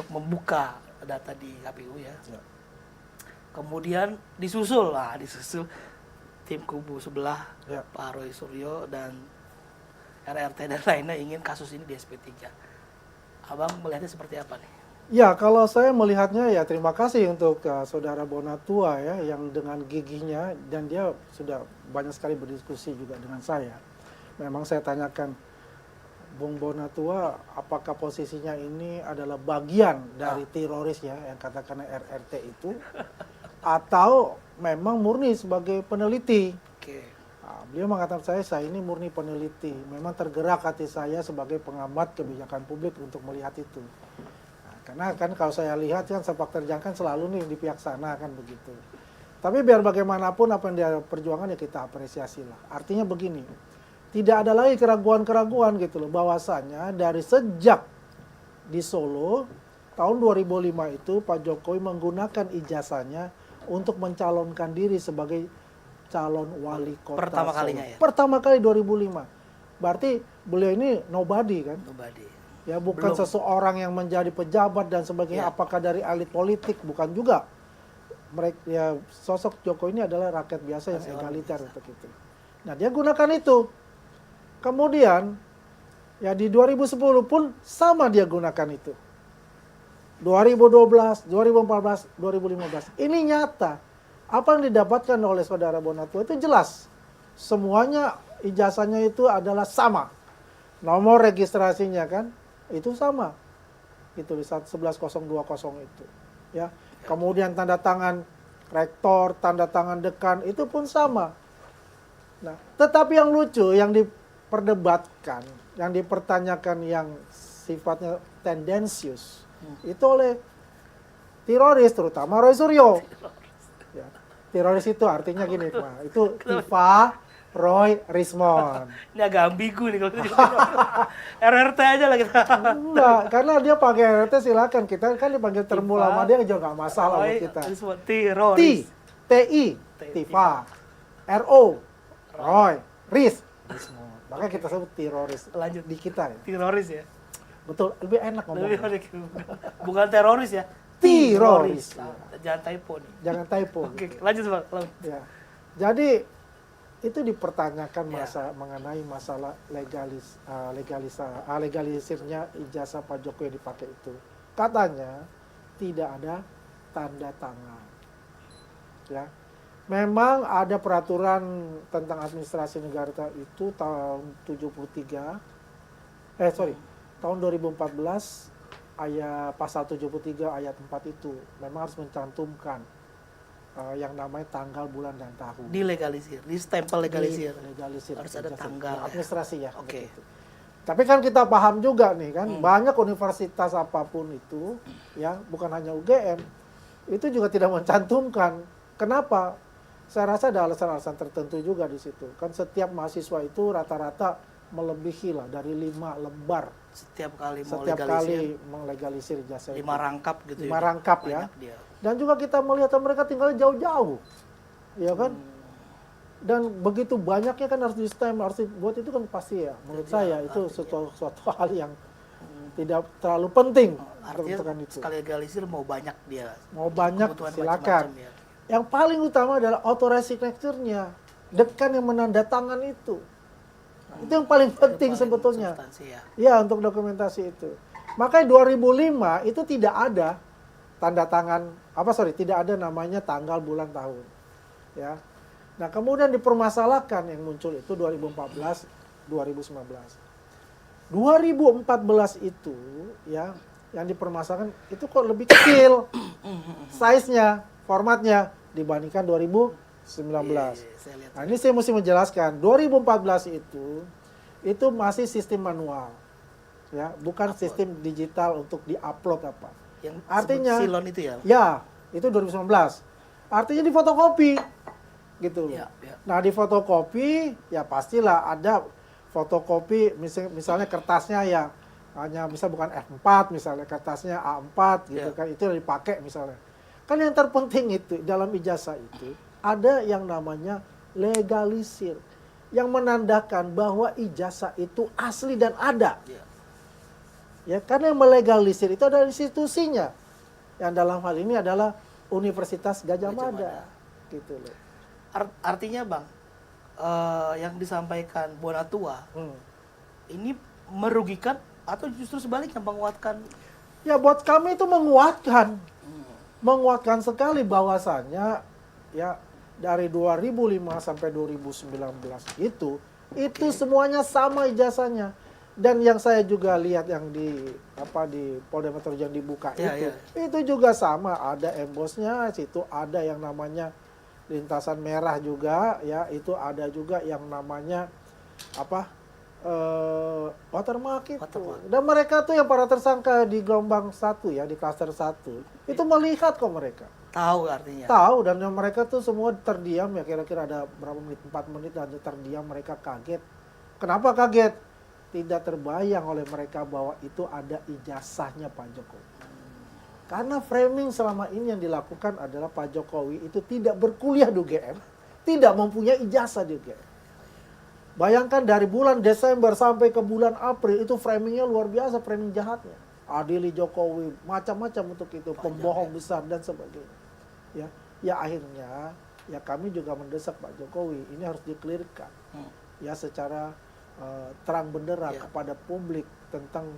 membuka data di KPU ya. Kemudian disusul tim kubu sebelah Pak Roy Suryo dan RRT dan lainnya ingin kasus ini di SP3. Abang melihatnya seperti apa nih? Ya, kalau saya melihatnya ya terima kasih untuk Saudara Bonatua ya yang dengan gigihnya dan dia sudah banyak sekali berdiskusi juga dengan saya. Memang saya tanyakan, Bung Bonatua, apakah posisinya ini adalah bagian dari teroris ya yang katakan RRT itu atau memang murni sebagai peneliti? Nah, beliau mengatakan saya ini murni peneliti. Memang tergerak hati saya sebagai pengamat kebijakan publik untuk melihat itu. Karena kan kalau saya lihat kan sepak terjang kan selalu nih di pihak sana kan begitu. Tapi biar bagaimanapun apa yang dia perjuangan ya kita apresiasi lah. Artinya begini, tidak ada lagi keraguan-keraguan gitu loh. Bahwasanya dari sejak di Solo tahun 2005 itu Pak Jokowi menggunakan ijazahnya untuk mencalonkan diri sebagai calon wali kota Pertama Solo. kalinya ya? Pertama kali 2005. Berarti beliau ini nobody kan? Nobody. Ya bukan seseorang yang menjadi pejabat dan sebagainya, apakah dari elit politik, bukan juga. Mereka ya sosok Jokowi ini adalah rakyat biasa yang egaliter untuk itu. Nah, dia gunakan itu. Kemudian ya di 2010 pun sama dia gunakan itu. 2012, 2014, 2015. Ini nyata. Apa yang didapatkan oleh Saudara Bonatua itu jelas. Semuanya ijazahnya itu adalah sama. Nomor registrasinya kan itu sama, itu di 11020 itu, ya. Kemudian tanda tangan rektor, tanda tangan dekan itu pun sama. Nah, tetapi yang lucu, yang diperdebatkan, yang dipertanyakan, yang sifatnya tendensius, itu oleh teroris, terutama Roy Suryo. Ya, teroris itu artinya gini, Pak, itu Tifa Roy Rismond. Ini agak ambigu nih kalau RRT aja lah kita. Enggak, karena dia pakai RRT silakan. Kita kan dipanggil termul sama dia juga nggak masalah buat kita. Teroris. T-I, Tifa. R-O, Roy, Ris. Makanya kita sebut teroris. Lanjut. Di kita ya. Teroris ya. Betul, lebih enak ngomongnya. Bukan teroris ya. Teroris. Jangan typo nih. Jangan typo. Oke, lanjut Pak. Ya. Jadi itu dipertanyakan mengenai masalah legalisirnya ijazah Pak Jokowi dipakai itu. Katanya tidak ada tanda tangan. Ya. Memang ada peraturan tentang administrasi negara itu tahun 2014 ayat pasal 73 ayat 4 itu memang harus mencantumkan yang namanya tanggal, bulan, dan tahun. Dilegalisir, di stempel legalisir. Legalisir. Harus ada tanggal. Administrasi ya. Oke. Gitu. Tapi kan kita paham juga nih kan, banyak universitas apapun itu, ya bukan hanya UGM, itu juga tidak mencantumkan. Kenapa? Saya rasa ada alasan-alasan tertentu juga di situ. Kan setiap mahasiswa itu rata-rata melebihi lah dari 5 lembar. Setiap kali melegalisir ijazah 5 rangkap gitu 5 rangkap ya. Dia. Dan juga kita melihat mereka tinggal jauh-jauh, ya kan? Dan begitu banyaknya kan harus di-stem, harus dibuat itu kan pasti ya. Menurut saya itu suatu hal yang tidak terlalu penting. Artinya itu. Sekali legalisir mau banyak dia. Mau banyak silakan. Ya. Yang paling utama adalah authorized signature-nya, dekan yang menandatangan itu. Itu yang paling penting sebetulnya. Ya, untuk dokumentasi itu. Makanya 2005 itu tidak ada tanda tangan, tidak ada namanya tanggal, bulan, tahun. Ya. Nah, kemudian dipermasalahkan yang muncul itu 2014, 2019. 2014 itu ya, yang dipermasalahkan itu kok lebih kecil size-nya, formatnya dibandingkan 2019. Nah, ini saya mesti menjelaskan, 2014 itu masih sistem manual. Ya, bukan sistem digital untuk di-upload apa. Yang artinya silon itu ya? Ya, itu 2019. Artinya difotokopi. Gitu loh. Ya. Nah, difotokopi ya pastilah ada fotokopi misalnya kertasnya ya hanya bisa bukan F4 misalnya, kertasnya A4 gitu kan, itu yang dipakai misalnya. Kan yang terpenting itu dalam ijazah itu ada yang namanya legalisir yang menandakan bahwa ijazah itu asli dan ada. Ya, karena yang melegalisir itu adalah institusinya. Yang dalam hal ini adalah Universitas Gajah Mada. Gitu loh. Artinya Bang, yang disampaikan Bonatua ini merugikan atau justru sebaliknya menguatkan? Ya, buat kami itu menguatkan. Menguatkan sekali bahwasannya ya dari 2005 sampai 2019 itu semuanya sama ijazahnya. Dan yang saya juga lihat yang di Polda Metro Jaya yang dibuka itu juga sama, ada embosnya, situ ada yang namanya lintasan merah juga, ya itu ada juga yang namanya watermark itu. Dan mereka tuh yang para tersangka di gelombang 1 ya, di klaster 1 itu melihat kok mereka. Tahu artinya. Tahu, dan yang mereka tuh semua terdiam ya, kira-kira ada berapa menit, 4 menit dan terdiam, mereka kaget. Kenapa kaget? Tidak terbayang oleh mereka bahwa itu ada ijazahnya Pak Jokowi. Karena framing selama ini yang dilakukan adalah Pak Jokowi itu tidak berkuliah di UGM, tidak mempunyai ijazah di UGM. Bayangkan dari bulan Desember sampai ke bulan April itu framingnya luar biasa, framing jahatnya. Adili Jokowi, macam-macam untuk itu, pembohong besar dan sebagainya. Ya akhirnya ya kami juga mendesak Pak Jokowi, ini harus dikelirkan. Ya secara terang benderang kepada publik tentang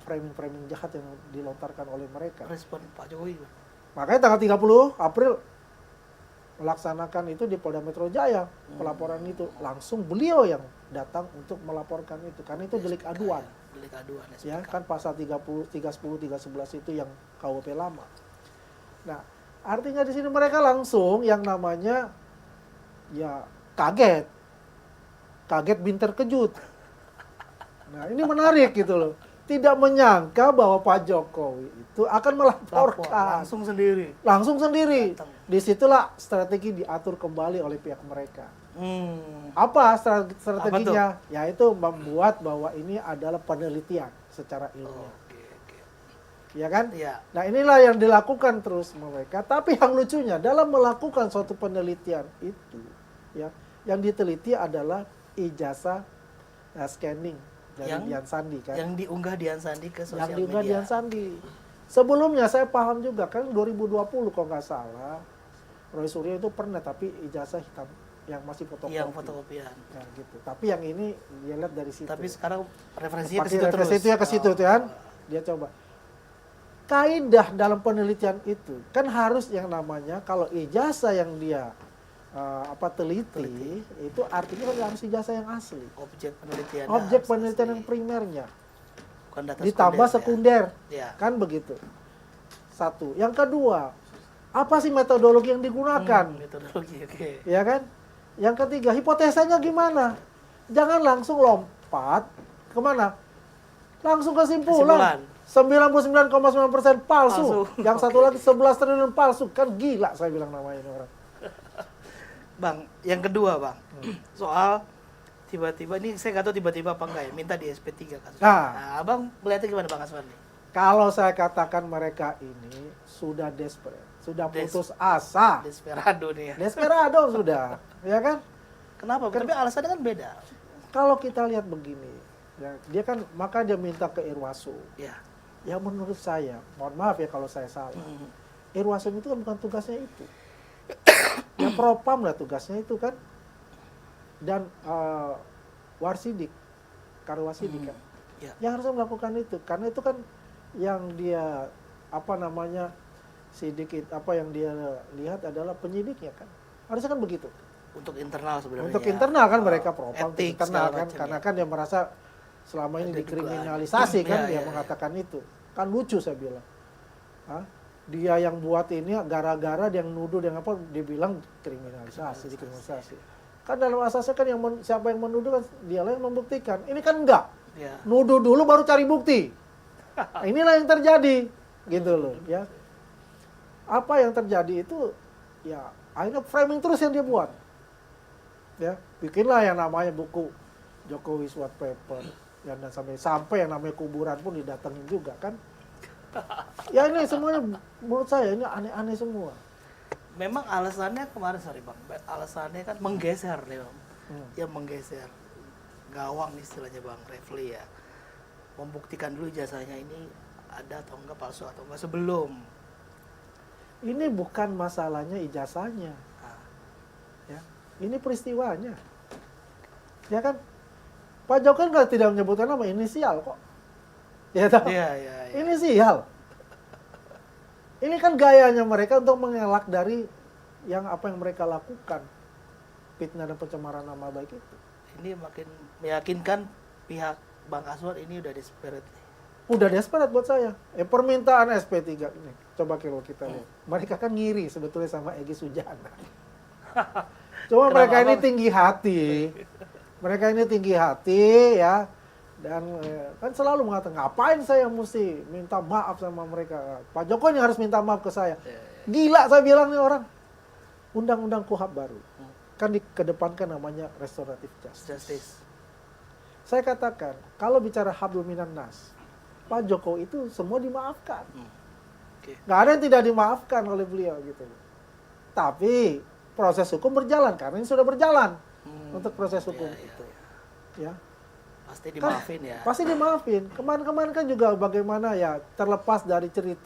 framing-framing jahat yang dilontarkan oleh mereka. Respon Pak Jokowi. Makanya tanggal 30 April melaksanakan itu di Polda Metro Jaya, pelaporan itu langsung beliau yang datang untuk melaporkan itu, karena itu delik aduan. Delik aduan. Ya, kan pasal 30, 310, 311 itu yang KUHP lama. Nah, artinya di sini mereka langsung yang namanya ya kaget. Kaget bin terkejut. Nah, ini menarik gitu loh. Tidak menyangka bahwa Pak Jokowi itu akan melaporkan. Langsung sendiri. Langsung sendiri. Disitulah strategi diatur kembali oleh pihak mereka. Apa strateginya? Yaitu membuat bahwa ini adalah penelitian secara ilmiah. Ya kan? Ya. Nah, inilah yang dilakukan terus mereka. Tapi yang lucunya dalam melakukan suatu penelitian itu, ya, yang diteliti adalah ijazah scanning dari Dian Sandi kan. Yang diunggah Dian Sandi ke sosial media. Yang diunggah Dian Sandi. Sebelumnya saya paham juga kan 2020 kalau nggak salah Roy Suryo itu pernah, tapi ijazah hitam yang masih fotokopi. Yang fotokopian. Ya, gitu. Tapi yang ini dia lihat dari situ. Tapi sekarang referensinya ke situ terus. Referensinya ke situ kan. Dia coba. Kaidah dalam penelitian itu kan harus yang namanya kalau ijazah yang dia teliti itu artinya kan harus ijazah yang asli. Objek penelitian. Objek penelitian yang primernya. Bukan data ditambah sekunder. Ya. Kan begitu. Satu. Yang kedua, apa sih metodologi yang digunakan? Metodologi, oke. Ya kan? Yang ketiga, hipotesanya gimana? Jangan langsung lompat kemana? Langsung kesimpulan. 99,9% palsu. Yang satu lagi 11 triliun palsu. Kan gila saya bilang namanya ini orang. Bang, yang kedua Bang, soal tiba-tiba, ini saya nggak tahu tiba-tiba apa enggak ya, minta di SP3 kan. Nah, Abang melihatnya gimana Bang Aswandi? Kalau saya katakan mereka ini sudah desperate, sudah putus asa. Desperado nih ya. Desperado sudah, ya kan? Kenapa? Tapi alasannya kan beda. Kalau kita lihat begini, ya, dia kan maka dia minta ke Irwasu. Ya. Ya menurut saya, mohon maaf ya kalau saya salah. Irwasu itu kan bukan tugasnya itu. Ya Propam lah tugasnya itu kan. Dan Warsidik, Karwasidik kan. Ya. Yang harusnya melakukan itu, karena itu kan yang dia sidik yang dia lihat adalah penyidiknya kan. Harusnya kan begitu. Untuk internal sebenarnya. Untuk internal kan mereka Propam, etik, internal kan, karena kan dia merasa selama ini dikriminalisasi kan, dia mengatakan itu. Kan lucu saya bilang. Dia yang buat ini gara-gara dia yang nuduh, dia bilang kriminalisasi, dikriminalisasi. Kan dalam asasnya kan siapa yang menuduh kan dialah yang membuktikan. Ini kan enggak. Ya. Nuduh dulu baru cari bukti. Nah, inilah yang terjadi gitu loh, ya. Apa yang terjadi itu ya akhirnya framing terus yang dia buat. Ya, bikinlah yang namanya buku Jokowi's White Paper. Ya, dan sampai yang namanya kuburan pun didatengin juga kan. Ya ini semuanya menurut saya ini aneh-aneh semua. Memang alasannya kemarin Bang, alasannya kan menggeser nih Bang. Ya menggeser gawang istilahnya Bang Refli ya. membuktikan dulu ijazahnya ini ada atau enggak, palsu atau enggak sebelum. Ini bukan masalahnya ijazahnya, Nah, ya. Ini peristiwanya, ya kan? Pak Jokowi kan tidak menyebutkan nama, inisial kok, ya tahu? iya, iya, iya. Inisial. Ini kan gayanya mereka untuk mengelak dari yang apa yang mereka lakukan, fitnah dan pencemaran nama baik itu. Ini makin meyakinkan pihak Bang Aswad ini udah desperate nih. Udah desperate buat saya. Permintaan SP3 ini, coba kalau kita lihat, mereka kan ngiri sebetulnya sama Egy Sujana. Cuma Kenapa, mereka ini Bang? tinggi hati, mereka ini tinggi hati ya, dan kan selalu mengatakan ngapain saya mesti minta maaf sama mereka. Pak Jokowi yang harus minta maaf ke saya. Gila saya bilang nih orang. Undang-undang KUHP baru kan dikedepankan namanya restoratif justice. Saya katakan kalau bicara hablum minan nas, Pak Jokowi itu semua dimaafkan. Oke. Nggak ada yang tidak dimaafkan oleh beliau gitu. Tapi proses hukum berjalan karena ini sudah berjalan untuk proses hukum Iya, iya, itu. iya. Ya, Pasti dimaafin ya. pasti dimaafin. Kemarin-kemarin kan juga bagaimana ya terlepas dari cerita